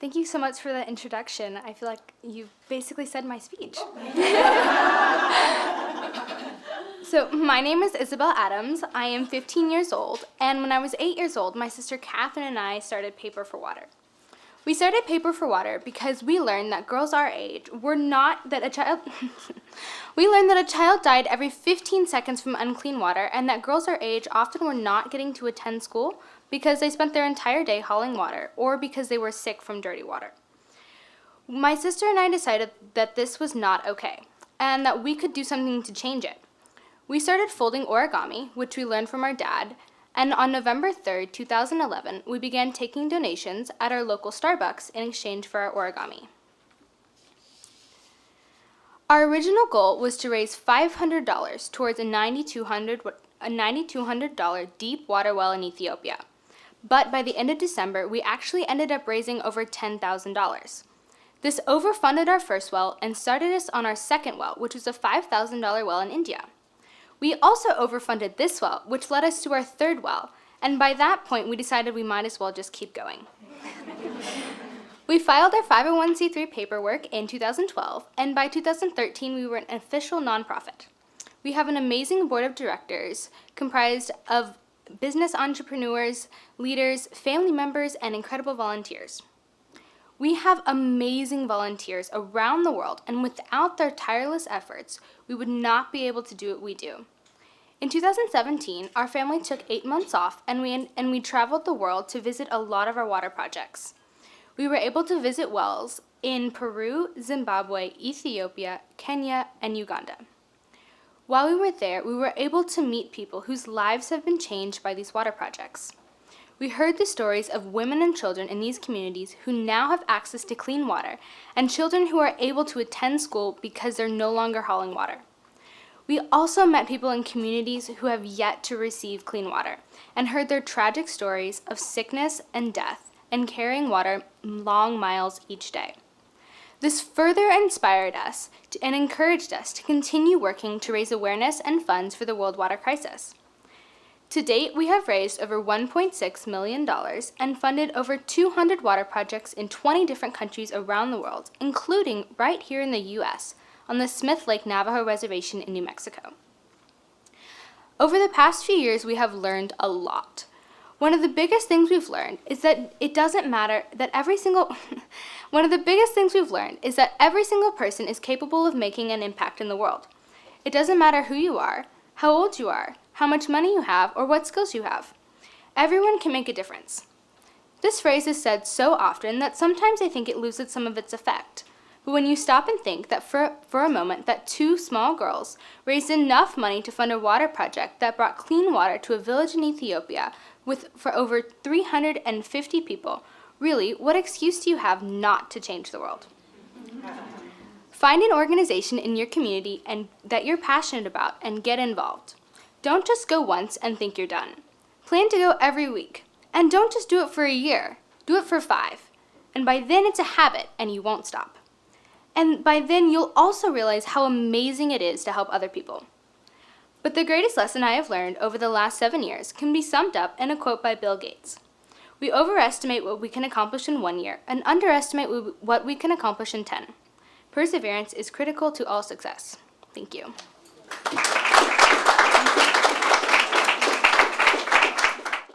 Thank you so much for the introduction. I feel like you basically said my speech. So my name is Isabelle Adams. I am 15 years old, and when I was 8 years old, my sister Catherine and I started Paper for Water. We started Paper for Water because we learned that girls our age we learned that a child died every 15 seconds from unclean water, and that girls our age often were not getting to attend school because they spent their entire day hauling water or because they were sick from dirty water. My sister and I decided that this was not okay and that we could do something to change it. We started folding origami, which we learned from our dad, and on November 3rd, 2011, we began taking donations at our local Starbucks in exchange for our origami. Our original goal was to raise $500 towards a $9,200 deep water well in Ethiopia. But by the end of December, we actually ended up raising over $10,000. This overfunded our first well and started us on our second well, which was a $5,000 well in India. We also overfunded this well, which led us to our third well, and by that point, we decided we might as well just keep going. We filed our 501c3 paperwork in 2012, and by 2013, we were an official nonprofit. We have an amazing board of directors comprised of business entrepreneurs, leaders, family members, and incredible volunteers. We have amazing volunteers around the world, and without their tireless efforts, we would not be able to do what we do. In 2017, our family took 8 months off, and we traveled the world to visit a lot of our water projects. We were able to visit wells in Peru, Zimbabwe, Ethiopia, Kenya, and Uganda. While we were there, we were able to meet people whose lives have been changed by these water projects. We heard the stories of women and children in these communities who now have access to clean water, and children who are able to attend school because they're no longer hauling water. We also met people in communities who have yet to receive clean water, and heard their tragic stories of sickness and death, and carrying water long miles each day. This further inspired us and encouraged us to continue working to raise awareness and funds for the world water crisis. To date, we have raised over $1.6 million and funded over 200 water projects in 20 different countries around the world, including right here in the U.S., on the Smith Lake Navajo Reservation in New Mexico. Over the past few years, we have learned a lot. One of the biggest things we've learned is that every single person is capable of making an impact in the world. It doesn't matter who you are, how old you are, how much money you have, or what skills you have. Everyone can make a difference. This phrase is said so often that sometimes I think it loses some of its effect. But when you stop and think that for a moment that 2 small girls raised enough money to fund a water project that brought clean water to a village in Ethiopia for over 350 people, really, what excuse do you have not to change the world? Find an organization in your community and that you're passionate about and get involved. Don't just go once and think you're done. Plan to go every week. And don't just do it for a year. Do it for 5. And by then it's a habit and you won't stop. And by then you'll also realize how amazing it is to help other people. But the greatest lesson I have learned over the last 7 years can be summed up in a quote by Bill Gates. We overestimate what we can accomplish in 1 year and underestimate what we can accomplish in 10. Perseverance is critical to all success. Thank you.